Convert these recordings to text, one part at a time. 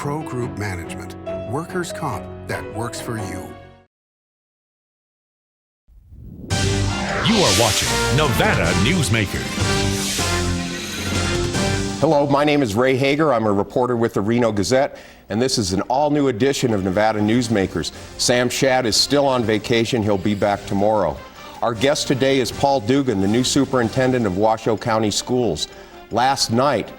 Pro Group Management. Workers' comp that works for you. You are watching Nevada Newsmakers. Hello, my name is Ray Hagar. I'm a reporter with the Reno Gazette, and this is an all-new edition of Nevada Newsmakers. Sam Shad is still on vacation. He'll be back tomorrow. Our guest today is Paul Dugan, the new superintendent of Washoe County Schools. Last night,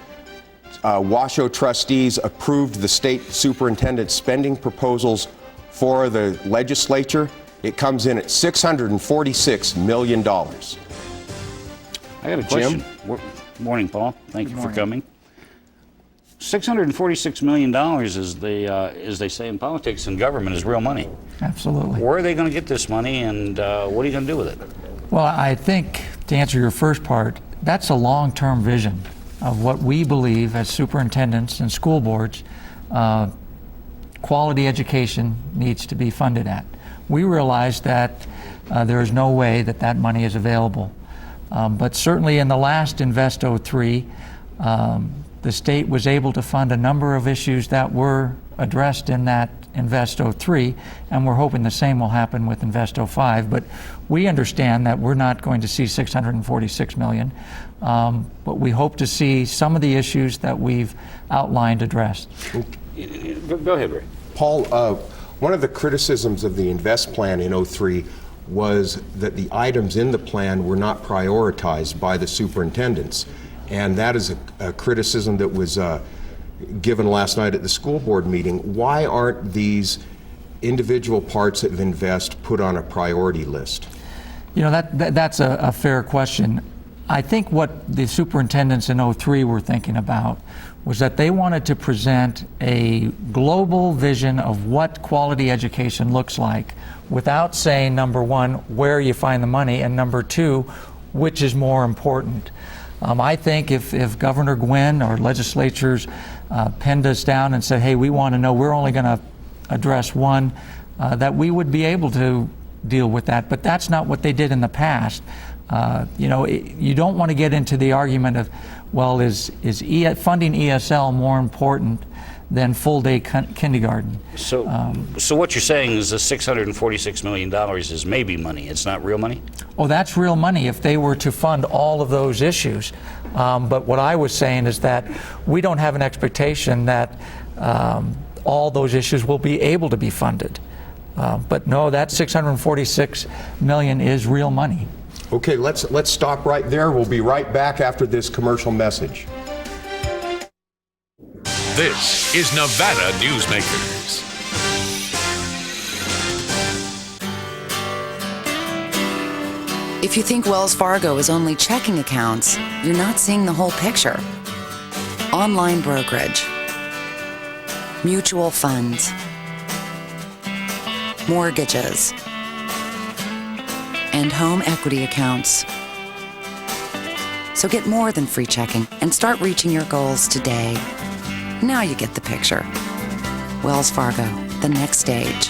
Washoe trustees approved the state superintendent's spending proposals for the legislature. It comes in at $646 million. I got a question. Morning, Paul. Thank you for coming. $646 million, as they say in politics and government, is real money. Absolutely. Where are they going to get this money, and what are you going to do with it? Well, I think, to answer your first part, that's a long-term vision of what we believe as superintendents and school boards quality education needs to be funded at. We realize that there is no way that that money is available. But certainly in the last Invest 03, the state was able to fund a number of issues that were addressed in that Invest 03, and we're hoping the same will happen with Invest 05. But we understand that we're not going to see $646 million, but we hope to see some of the issues that we've outlined addressed. Go ahead, Ray. Paul, one of the criticisms of the Invest Plan in 03 was that the items in the plan were not prioritized by the superintendents. And that is a criticism that was given last night at the school board meeting. Why aren't these individual parts of Invest put on a priority list? You know, that's a fair question. I think what the superintendents in 03 were thinking about was that they wanted to present a global vision of what quality education looks like without saying, number one, where you find the money, and number two, which is more important. I think if Governor Gwynn or legislatures pinned us down and said, hey, we want to know, we're only going to address one, that we would be able to deal with that. But that's not what they did in the past. You know, you don't want to get into the argument of, well, is funding ESL more important than full-day kindergarten? So what you're saying is the $646 million is maybe money. It's not real money? Oh, that's real money if they were to fund all of those issues. But what I was saying is that we don't have an expectation that all those issues will be able to be funded. But no, that $646 million is real money. Okay, let's stop right there. We'll be right back after this commercial message. This is Nevada Newsmakers. If you think Wells Fargo is only checking accounts, you're not seeing the whole picture. Online brokerage, mutual funds, mortgages, and home equity accounts. So get more than free checking and start reaching your goals today. Now you get the picture. Wells Fargo, the next stage.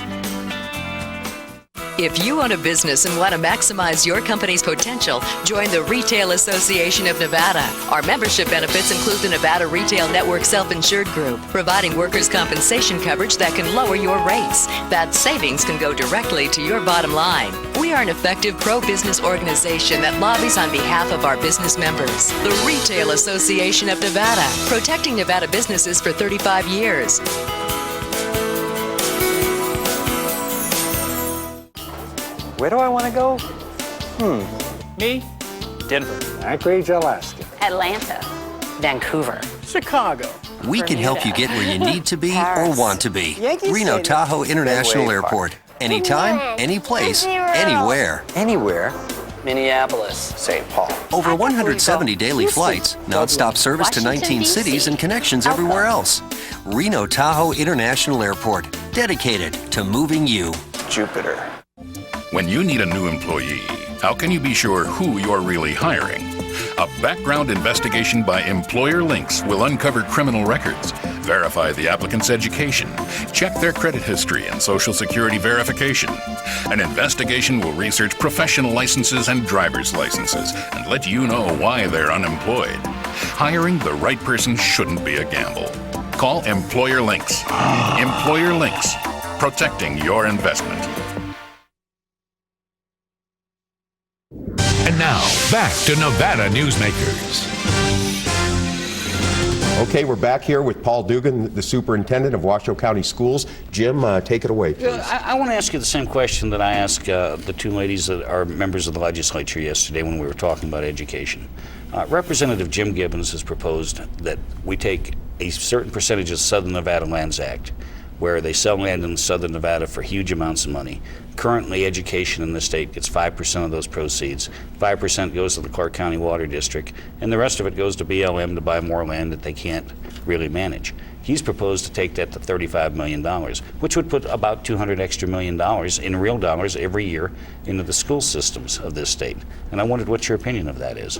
If you own a business and want to maximize your company's potential, join the Retail Association of Nevada. Our membership benefits include the Nevada Retail Network Self-Insured Group, providing workers' compensation coverage that can lower your rates. That savings can go directly to your bottom line. We are an effective pro-business organization that lobbies on behalf of our business members. The Retail Association of Nevada, protecting Nevada businesses for 35 years. Where do I want to go? Me? Denver. Anchorage, Alaska. Atlanta. Vancouver. Chicago. We can help you get where you need to be or want to be. Reno Tahoe International Airport. Anytime, any place, anywhere. Anywhere? Minneapolis. St. Paul. Over 170 daily flights, non-stop service to 19 cities and connections everywhere else. Reno Tahoe International Airport. Dedicated to moving you. Jupiter. When you need a new employee, how can you be sure who you're really hiring? A background investigation by Employer Links will uncover criminal records, verify the applicant's education, check their credit history and Social Security verification. An investigation will research professional licenses and driver's licenses and let you know why they're unemployed. Hiring the right person shouldn't be a gamble. Call Employer Links. Employer Links, protecting your investment. And now, back to Nevada Newsmakers. Okay, we're back here with Paul Dugan, the superintendent of Washoe County Schools. Jim, take it away, please. I want to ask you the same question that I asked the two ladies that are members of the legislature yesterday when we were talking about education. Representative Jim Gibbons has proposed that we take a certain percentage of Southern Nevada Lands Act, where they sell land in Southern Nevada for huge amounts of money. Currently, education in the state gets 5% of those proceeds. 5% goes to the Clark County Water District, and the rest of it goes to BLM to buy more land that they can't really manage. He's proposed to take that to $35 million, which would put about $200 extra million in real dollars every year into the school systems of this state. And I wondered what your opinion of that is.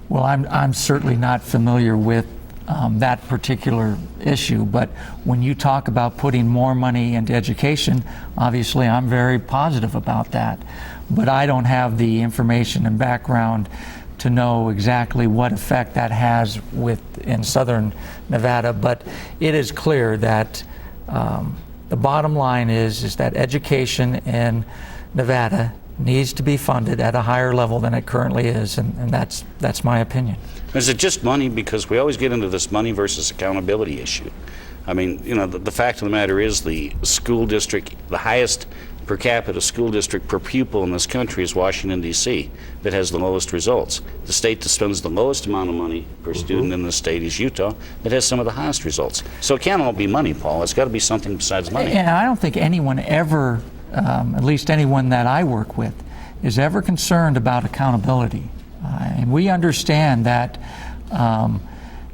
Well, I'm certainly not familiar with that particular issue, but when you talk about putting more money into education, obviously I'm very positive about that. But I don't have the information and background to know exactly what effect that has in Southern Nevada, but it is clear that the bottom line is that education in Nevada needs to be funded at a higher level than it currently is, and that's my opinion. Is it just money? Because we always get into this money versus accountability issue. I mean, you know, the fact of the matter is the school district, the highest per capita school district per pupil in this country is Washington, D.C., that has the lowest results. The state that spends the lowest amount of money per student in the state is Utah, that has some of the highest results. So it can't all be money, Paul. It's got to be something besides money. And I don't think anyone ever, at least anyone that I work with, is ever concerned about accountability. And we understand that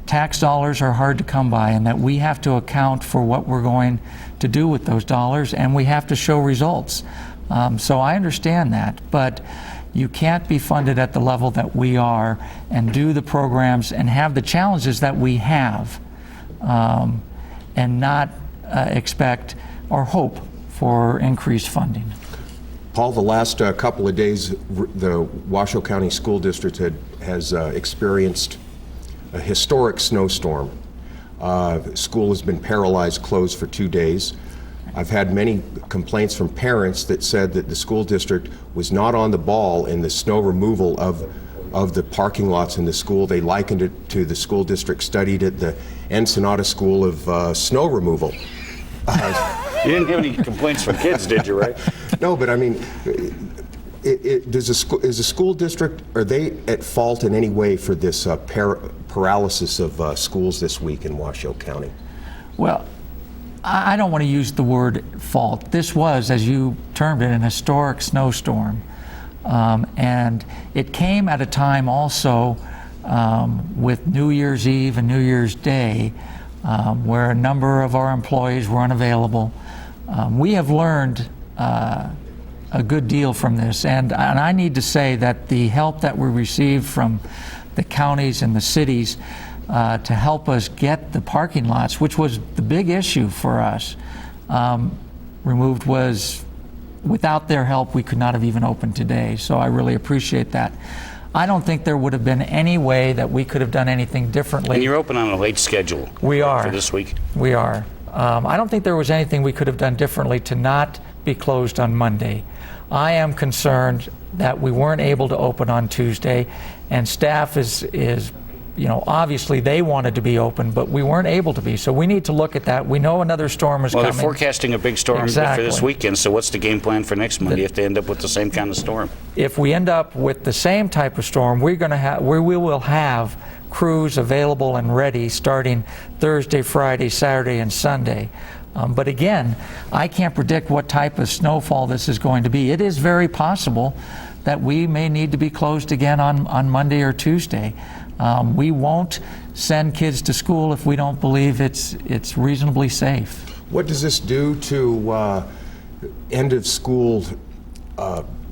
tax dollars are hard to come by and that we have to account for what we're going to do with those dollars, and we have to show results. So I understand that, but you can't be funded at the level that we are and do the programs and have the challenges that we have and not expect or hope for increased funding. Paul, the last couple of days, the Washoe County School District has experienced a historic snowstorm. School has been paralyzed, closed for 2 days. I've had many complaints from parents that said that the school district was not on the ball in the snow removal of the parking lots in the school. They likened it to the school district studied at the Ensenada School of Snow Removal. You didn't have any complaints from kids, did you, right? No, but I mean, is the school district, are they at fault in any way for this paralysis of schools this week in Washoe County? Well, I don't want to use the word fault. This was, as you termed it, an historic snowstorm. And it came at a time also with New Year's Eve and New Year's Day where a number of our employees were unavailable. We have learned a good deal from this, and I need to say that the help that we received from the counties and the cities to help us get the parking lots, which was the big issue for us, removed, was without their help we could not have even opened today. So I really appreciate that. I don't think there would have been any way that we could have done anything differently. And you're open on a late schedule. We are. For this week. We are. I don't think there was anything we could have done differently to not be closed on Monday. I am concerned that we weren't able to open on Tuesday, and staff is you know, obviously they wanted to be open, but we weren't able to be. So we need to look at that. We know another storm is coming. Well, they're forecasting a big storm for this weekend, so what's the game plan for next Monday if they end up with the same kind of storm? If we end up with the same type of storm, we will have crews available and ready starting Thursday, Friday, Saturday, and Sunday. But again, I can't predict what type of snowfall this is going to be. It is very possible that we may need to be closed again on Monday or Tuesday. We won't send kids to school if we don't believe it's reasonably safe. What does this do to end of school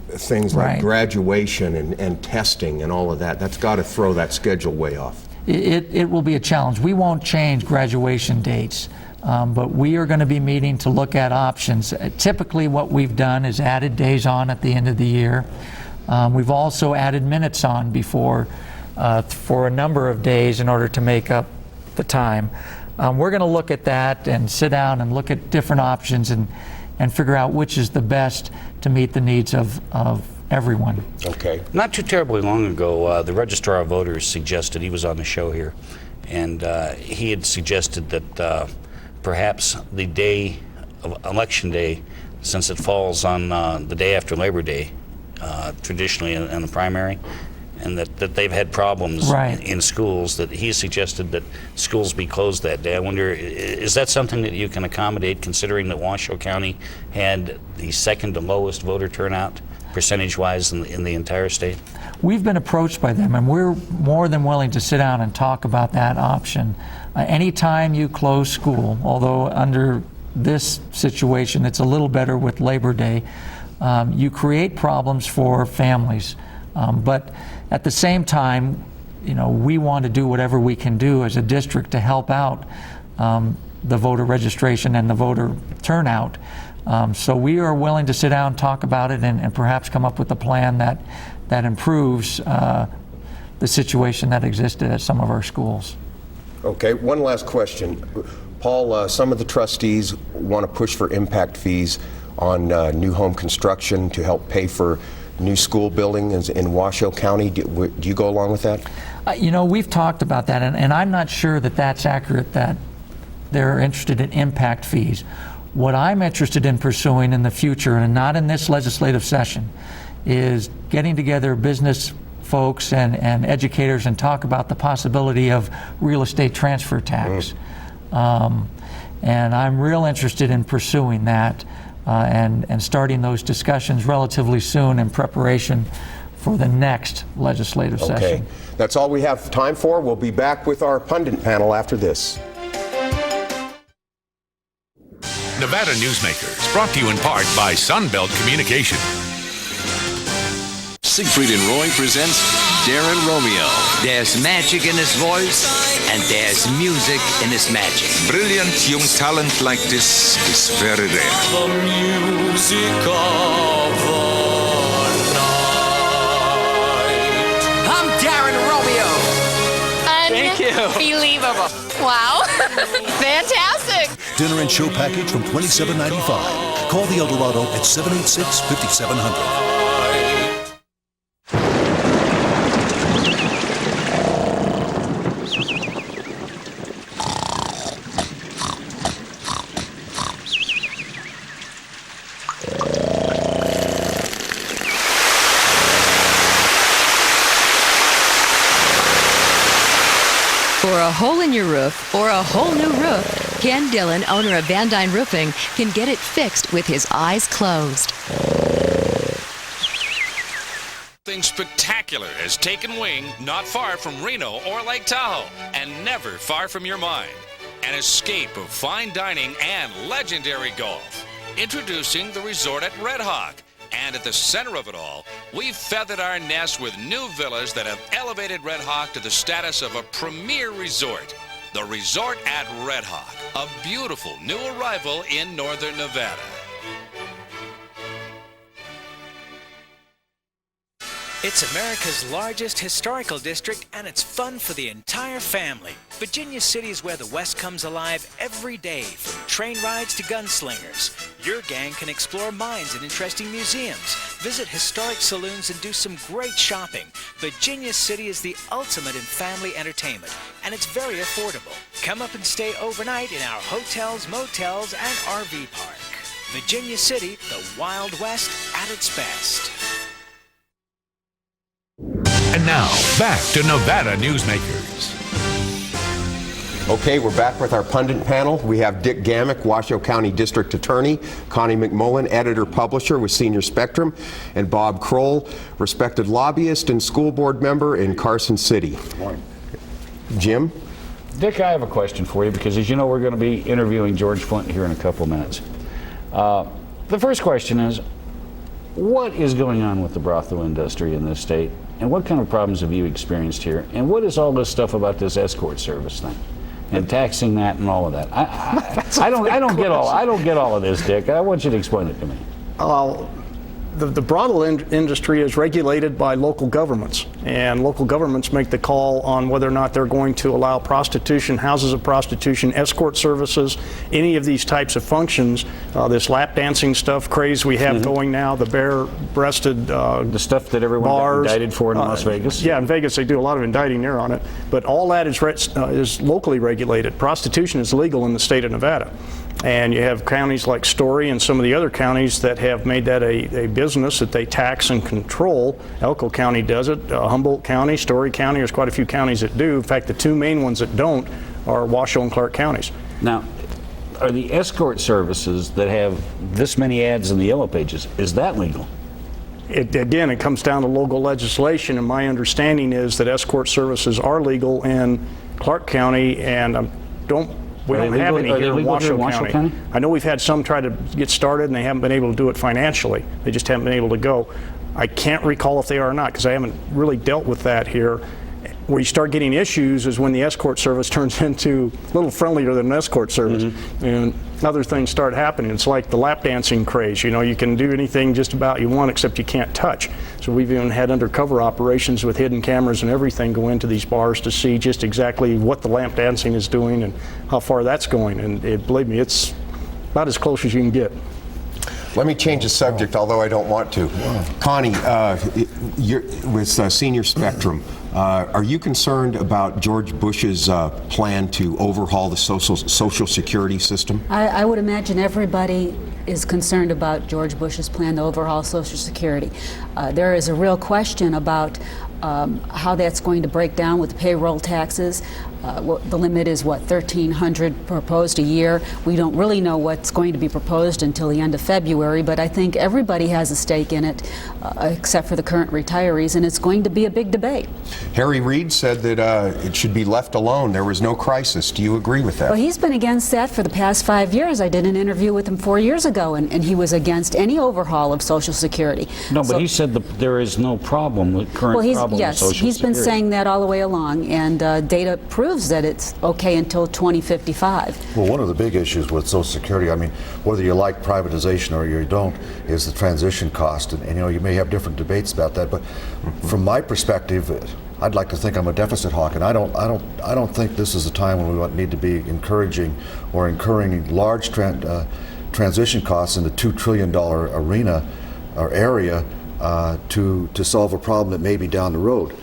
things like graduation and testing and all of that? That's got to throw that schedule way off. It will be a challenge. We won't change graduation dates. But we are going to be meeting to look at options. Typically what we've done is added days on at the end of the year. We've also added minutes on before for a number of days in order to make up the time. we're going to look at that and sit down and look at different options and figure out which is the best to meet the needs of everyone. Okay. Not too terribly long ago, the Registrar of Voters suggested, he was on the show here, and he had suggested that perhaps the day of Election Day, since it falls on the day after Labor Day, traditionally in the primary, and that they've had problems in schools, that he suggested that schools be closed that day. I wonder, is that something that you can accommodate, considering that Washoe County had the second to lowest voter turnout percentage-wise in the entire state? We've been approached by them, and we're more than willing to sit down and talk about that option. Anytime you close school, although under this situation it's a little better with Labor Day, you create problems for families. But at the same time, we want to do whatever we can do as a district to help out the voter registration and the voter turnout. So we are willing to sit down and talk about it and perhaps come up with a plan that improves the situation that existed at some of our schools. Okay, one last question. Paul, some of the trustees want to push for impact fees on new home construction to help pay for new school buildings in Washoe County. Do you go along with that? We've talked about that, and I'm not sure that that's accurate, that they're interested in impact fees. What I'm interested in pursuing in the future, and not in this legislative session, is getting together business folks and educators and talk about the possibility of real estate transfer tax. And I'm real interested in pursuing that and starting those discussions relatively soon in preparation for the next legislative session. Okay, that's all we have time for. We'll be back with our pundit panel after this. Nevada Newsmakers, brought to you in part by Sunbelt Communication. Siegfried and Roy presents Darren Romeo. There's magic in his voice, and there's music in his magic. Brilliant young talent like this is very rare. The music of the night. I'm Darren Romeo. Thank you. Unbelievable. Wow. Fantastic. Dinner and show package from $27.95. Call the Eldorado at 786-5700. For a hole in your roof or a whole new roof, Ken Dillon, owner of Van Dyne Roofing, can get it fixed with his eyes closed. Something spectacular has taken wing not far from Reno or Lake Tahoe, and never far from your mind. An escape of fine dining and legendary golf. Introducing the resort at Red Hawk. And at the center of it all, we've feathered our nest with new villas that have elevated Red Hawk to the status of a premier resort. The Resort at Red Hawk, a beautiful new arrival in northern Nevada. It's America's largest historical district, and it's fun for the entire family. Virginia City is where the West comes alive every day, from train rides to gunslingers. Your gang can explore mines and interesting museums, visit historic saloons, and do some great shopping. Virginia City is the ultimate in family entertainment, and it's very affordable. Come up and stay overnight in our hotels, motels, and RV park. Virginia City, the Wild West at its best. And now, back to Nevada Newsmakers. Okay, we're back with our pundit panel. We have Dick Gammick, Washoe County District Attorney, Connie McMullen, Editor-Publisher with Senior Spectrum, and Bob Crowell, respected lobbyist and school board member in Carson City. Good morning. Jim? Dick, I have a question for you, because as you know, we're going to be interviewing George Flint here in a couple minutes. The first question is, what is going on with the brothel industry in this state, and what kind of problems have you experienced here, and what is all this stuff about this escort service thing and taxing that and all of that? I don't get all of this, Dick. I want you to explain it to me. Well, the brothel industry is regulated by local governments, and local governments make the call on whether or not they're going to allow prostitution, houses of prostitution, escort services, any of these types of functions. This lap dancing stuff craze we have going now, the bare-breasted the stuff that everyone got indicted for in Las Vegas. Yeah, in Vegas they do a lot of indicting there on it, but all that is locally regulated. Prostitution is legal in the state of Nevada. And you have counties like Story and some of the other counties that have made that a business that they tax and control. Elko County does it, Humboldt County, Story County, there's quite a few counties that do. In fact, the two main ones that don't are Washoe and Clark counties. Now, are the escort services that have this many ads in the Yellow Pages, is that legal? Again, it comes down to local legislation, and my understanding is that escort services are legal in Clark County, and we don't have any here in Washoe County. I know we've had some try to get started and they haven't been able to do it financially. They just haven't been able to go. I can't recall if they are or not because I haven't really dealt with that here. Where you start getting issues is when the escort service turns into a little friendlier than an escort service and other things start happening. It's like the lap dancing craze. You know, you can do anything just about you want except you can't touch. So we've even had undercover operations with hidden cameras and everything go into these bars to see just exactly what the lap dancing is doing and how far that's going. And believe me, it's about as close as you can get. Let me change the subject, although I don't want to. Connie, you're with Senior Spectrum, are you concerned about George Bush's plan to overhaul the Social Security system? I would imagine everybody is concerned about George Bush's plan to overhaul Social Security. There is a real question about how that's going to break down with payroll taxes. The limit is what, $1,300 proposed a year. We don't really know what's going to be proposed until the end of February, but I think everybody has a stake in it, except for the current retirees, and it's going to be a big debate. Harry Reid said that it should be left alone. There was no crisis. Do you agree with that? Well, he's been against that for the past 5 years. I did an interview with him 4 years ago, and he was against any overhaul of Social Security. No, but he said that there is no problem with current problem with Social Security. Yes, he's been saying that all the way along, and data proves that it's okay until 2055. Well, one of the big issues with Social Security, I mean, whether you like privatization or you don't, is the transition cost. And you know, you may have different debates about that, but from my perspective, I'd like to think I'm a deficit hawk, and I don't think this is a time when we need to be encouraging or incurring large transition costs in the $2 trillion arena or area to solve a problem that may be down the road.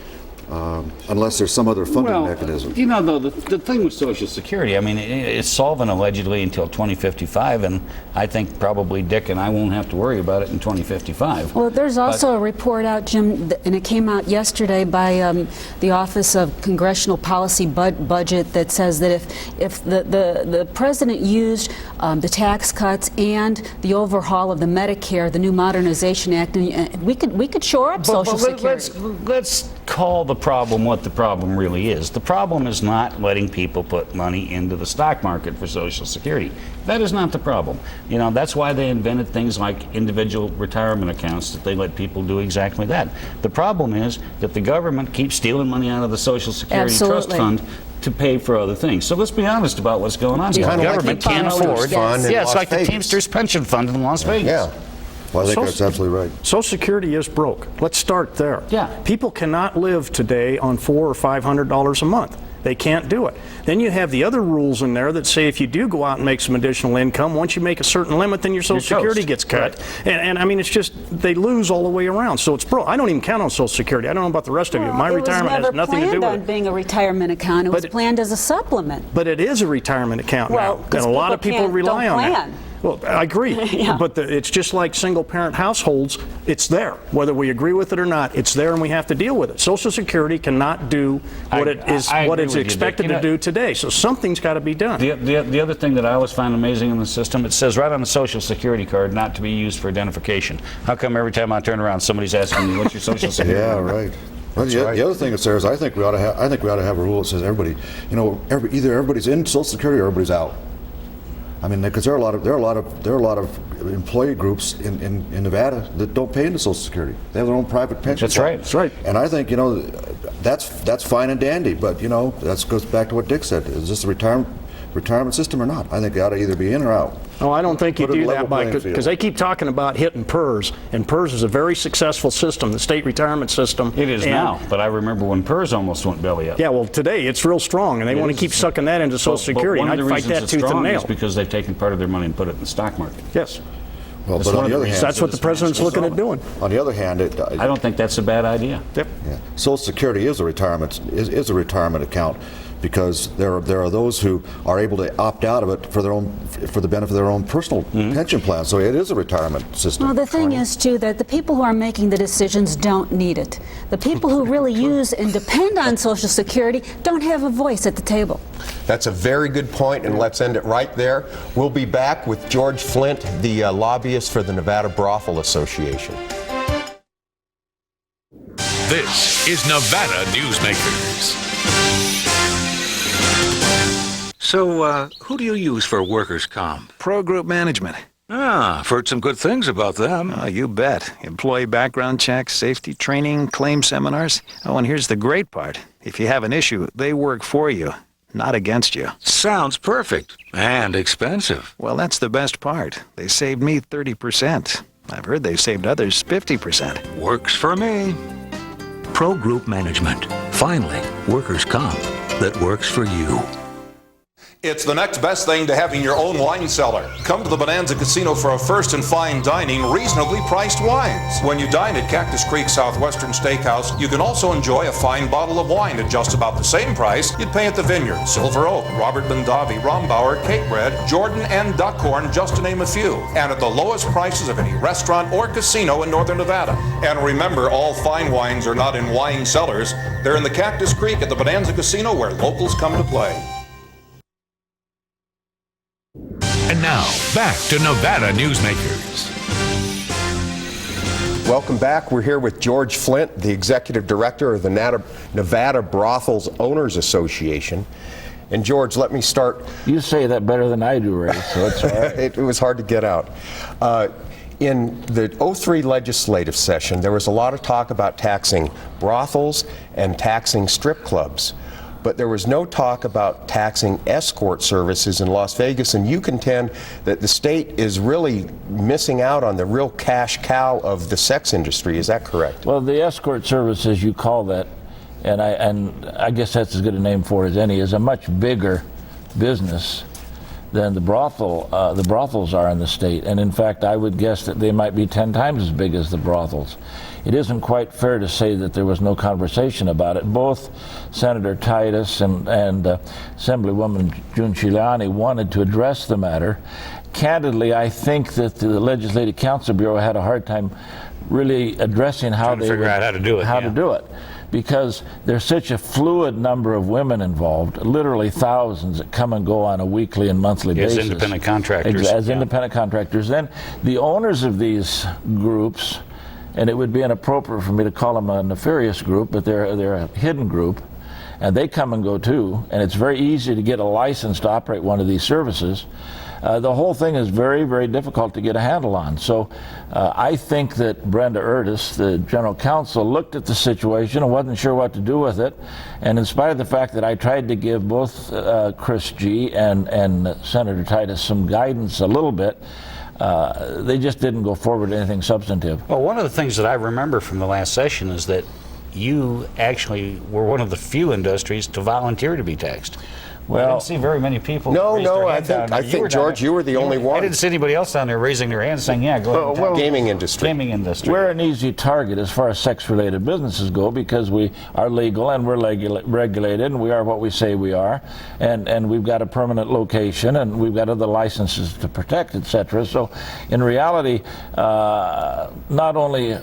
Unless there's some other funding mechanism. You know, though, the thing with Social Security, I mean, it's solvent allegedly until 2055, and I think probably Dick and I won't have to worry about it in 2055. Well, there's also a report out, Jim, and it came out yesterday by the Office of Congressional Policy Budget that says that if the president used the tax cuts and the overhaul of the Medicare, the new Modernization Act, we could shore up Social Security. Let's call the problem what the problem really is. The problem is not letting people put money into the stock market for Social Security. That is not the problem. You know, that's why they invented things like individual retirement accounts, that they let people do exactly that. The problem is that the government keeps stealing money out of the Social Security Trust Fund to pay for other things. So let's be honest about what's going on. The government can't afford. Yeah, it's like the Teamsters Pension Fund in Las Vegas. Yeah. Well, I think that's absolutely right. Social Security is broke. Let's start there. Yeah. People cannot live today on $400 or $500 a month. They can't do it. Then you have the other rules in there that say if you do go out and make some additional income, once you make a certain limit, then your Social Security gets cut. Right. And I mean, it's just, they lose all the way around. So it's broke. I don't even count on Social Security. I don't know about the rest of you. My retirement has nothing to do with it. It was never planned on being a retirement account. It was planned as a supplement. But it is a retirement account now. And a lot of people rely on that. Well, I agree, but it's just like single-parent households. It's there, whether we agree with it or not. It's there, and we have to deal with it. Social Security cannot do what it's expected to do today. So something's got to be done. The other thing that I always find amazing in the system, it says right on the Social Security card, not to be used for identification. How come every time I turn around, somebody's asking me what's your Social Security number? Yeah, right. Well, the other thing that says, I think we ought to have a rule that says everybody, you know, either everybody's in Social Security or everybody's out. I mean, because there are a lot of employee groups in Nevada that don't pay into Social Security. They have their own private pension. That's right. That's right. And I think, you know, that's fine and dandy. But you know, that goes back to what Dick said. Is this a retirement retirement system or not. I think they ought to either be in or out. No, I don't think you Put it do level that, Mike, playing field. because they keep talking about hitting PERS, and PERS is a very successful system, the state retirement system. It is and, now, but I remember when PERS almost went belly up. Yeah, well, today it's real strong, and they want to keep sucking that into Social Security, and I'd fight that tooth and nail. Is because they've taken part of their money and put it in the stock market. Yes. Well, but on the other hand, that's what the president's looking at doing. On the other hand, I don't think that's a bad idea. Yep. Yeah. Social Security is a retirement account, because there are those who are able to opt out of it for the benefit of their own personal pension plan. So it is a retirement system. Well, the thing is, too, that the people who are making the decisions don't need it. The people who really use and depend on Social Security don't have a voice at the table. That's a very good point, and let's end it right there. We'll be back with George Flint, the lobbyist for the Nevada Brothel Association. This is Nevada Newsmakers. So, who do you use for workers' comp? Pro Group Management. Ah, I've heard some good things about them. Oh, you bet. Employee background checks, safety training, claim seminars. Oh, and here's the great part. If you have an issue, they work for you, not against you. Sounds perfect. And expensive. Well, that's the best part. They saved me 30%. I've heard they've saved others 50%. Works for me. Pro Group Management. Finally, workers' comp that works for you. It's the next best thing to having your own wine cellar. Come to the Bonanza Casino for a first and fine dining, reasonably priced wines. When you dine at Cactus Creek Southwestern Steakhouse, you can also enjoy a fine bottle of wine at just about the same price you'd pay at the Vineyard, Silver Oak, Robert Mondavi, Rombauer, Cape Red, Jordan, and Duckhorn, just to name a few. And at the lowest prices of any restaurant or casino in Northern Nevada. And remember, all fine wines are not in wine cellars. They're in the Cactus Creek at the Bonanza Casino, where locals come to play. And now, back to Nevada Newsmakers. Welcome back. We're here with George Flint, the Executive Director of the Nevada Brothels Owners Association. And George, let me start. You say that better than I do, Ray, so it's all right. It was hard to get out. In the 03 legislative session, there was a lot of talk about taxing brothels and taxing strip clubs. But there was no talk about taxing escort services in Las Vegas, and you contend that the state is really missing out on the real cash cow of the sex industry. Is that correct? Well, the escort services, you call that, and I guess that's as good a name for it as any, is a much bigger business than the brothels are in the state. And in fact, I would guess that they might be 10 times as big as the brothels. It isn't quite fair to say that there was no conversation about it. Both Senator Titus and Assemblywoman June Giuliani wanted to address the matter. Candidly, I think that the Legislative Counsel Bureau had a hard time really addressing how they figure out how to do it. How to do it. Because there's such a fluid number of women involved, literally thousands that come and go on a weekly and monthly basis. As independent contractors. As independent contractors. Then the owners of these groups, and it would be inappropriate for me to call them a nefarious group, but they're a hidden group, and they come and go too, and it's very easy to get a license to operate one of these services. The whole thing is very, very difficult to get a handle on. So I think that Brenda Urtis, the general counsel, looked at the situation and wasn't sure what to do with it. And in spite of the fact that I tried to give both Chris G. and Senator Titus some guidance a little bit, they just didn't go forward with anything substantive. Well, one of the things that I remember from the last session is that you actually were one of the few industries to volunteer to be taxed. Well, I didn't see very many people. No, I think George, you were the only one. I didn't see anybody else down there raising their hands saying, yeah, go ahead. Well, gaming industry. Gaming industry. We're an easy target as far as sex-related businesses go because we are legal and we're regulated and we are what we say we are. And we've got a permanent location and we've got other licenses to protect, etc. So in reality, not only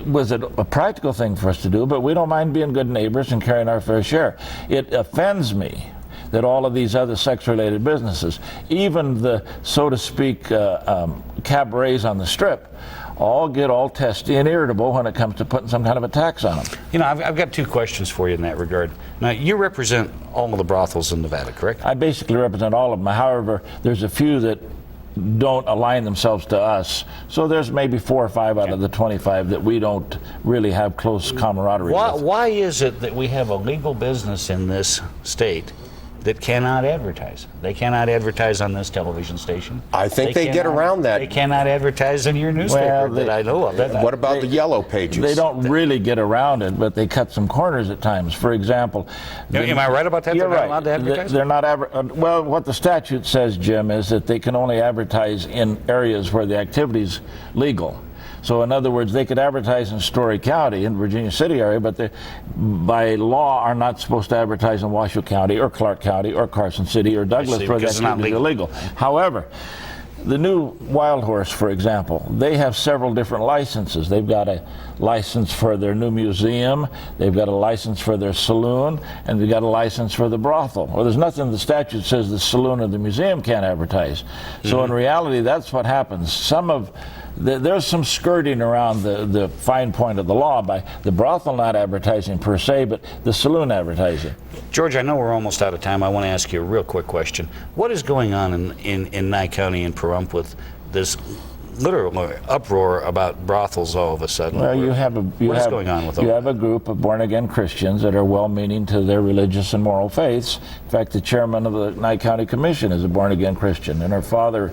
was it a practical thing for us to do, but we don't mind being good neighbors and carrying our fair share. It offends me that all of these other sex-related businesses, even the, so to speak, cabarets on the Strip, all get all testy and irritable when it comes to putting some kind of a tax on them. You know, I've got two questions for you in that regard. Now, you represent all of the brothels in Nevada, correct? I basically represent all of them. However, there's a few that don't align themselves to us. So there's maybe 4 or 5 out of the 25 that we don't really have close camaraderie with. Why is it that we have a legal business in this state that cannot advertise. They cannot advertise on this television station. I think they get around that. They cannot advertise in your newspaper that I know of. What about the yellow pages? They don't really get around it, but they cut some corners at times. For example, am I right about that? You're They're not right. allowed to advertise? They're not. Well, what the statute says, Jim, is that they can only advertise in areas where the activity's legal. So in other words, they could advertise in Story County, in Virginia City area, but they, by law, are not supposed to advertise in Washoe County or Clark County or Carson City or Douglas, where the activity is illegal. However, the new Wild Horse, for example, they have several different licenses. They've got a license for their new museum, they've got a license for their saloon, and they've got a license for the brothel. Well, there's nothing in the statute says the saloon or the museum can't advertise. So in reality, that's what happens. There's some skirting around the fine point of the law by the brothel not advertising per se, but the saloon advertising. George, I know we're almost out of time. I want to ask you a real quick question. What is going on in Nye County and Pahrump with this literal uproar about brothels all of a sudden? Well, what is going on with them? You have a group of born-again Christians that are well-meaning to their religious and moral faiths. In fact, the chairman of the Nye County Commission is a born-again Christian, and her father's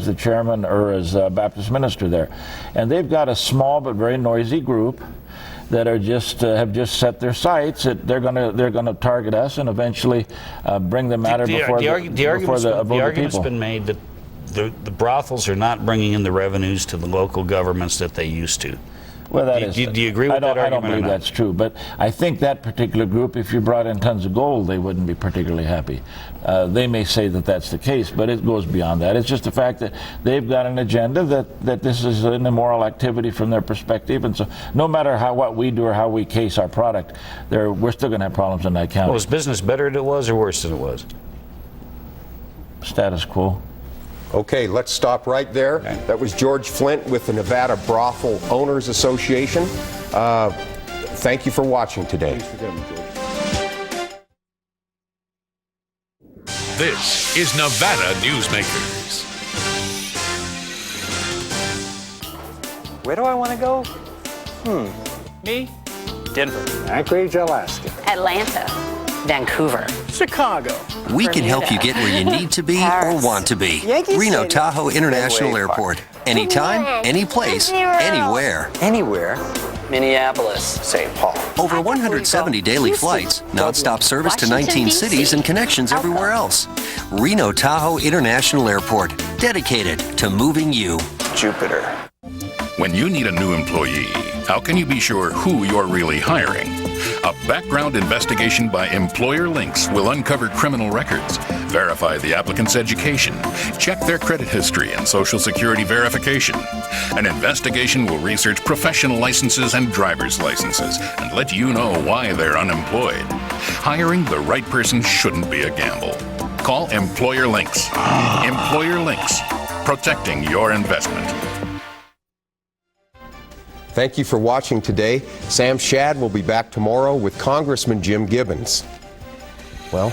the chairman or is a Baptist minister there. And they've got a small but very noisy group that are have just set their sights. They're going to target us and eventually bring the matter before the argument's people. Been made that the brothels are not bringing in the revenues to the local governments that they used to. Well, do you agree with that argument? I don't believe that's true, but I think that particular group, if you brought in tons of gold, they wouldn't be particularly happy. They may say that that's the case, but it goes beyond that. It's just the fact that they've got an agenda that this is an immoral activity from their perspective, and so no matter what we do or how we case our product, we're still going to have problems in that county. Well, is business better than it was or worse than it was? Status quo. Okay, let's stop right there. That was George Flint with the Nevada Brothel Owners Association. Thank you for watching today. Thanks for coming, George. This is Nevada Newsmakers. Where do I want to go? Me? Denver. Anchorage, Alaska. Atlanta. Vancouver. Chicago. We can help you get where you need to be or want to be. Reno Tahoe International Airport. Anytime, any place, anywhere. Anywhere? Minneapolis. St. Paul. Over 170 daily flights, non-stop service to 19 cities and connections everywhere else. Reno Tahoe International Airport. Dedicated to moving you. Jupiter. When you need a new employee, how can you be sure who you're really hiring? A background investigation by Employer Links will uncover criminal records, verify the applicant's education, check their credit history and Social Security verification. An investigation will research professional licenses and driver's licenses and let you know why they're unemployed. Hiring the right person shouldn't be a gamble. Call Employer Links. Employer Links, protecting your investment. Thank you for watching today. Sam Shad will be back tomorrow with Congressman Jim Gibbons. Well,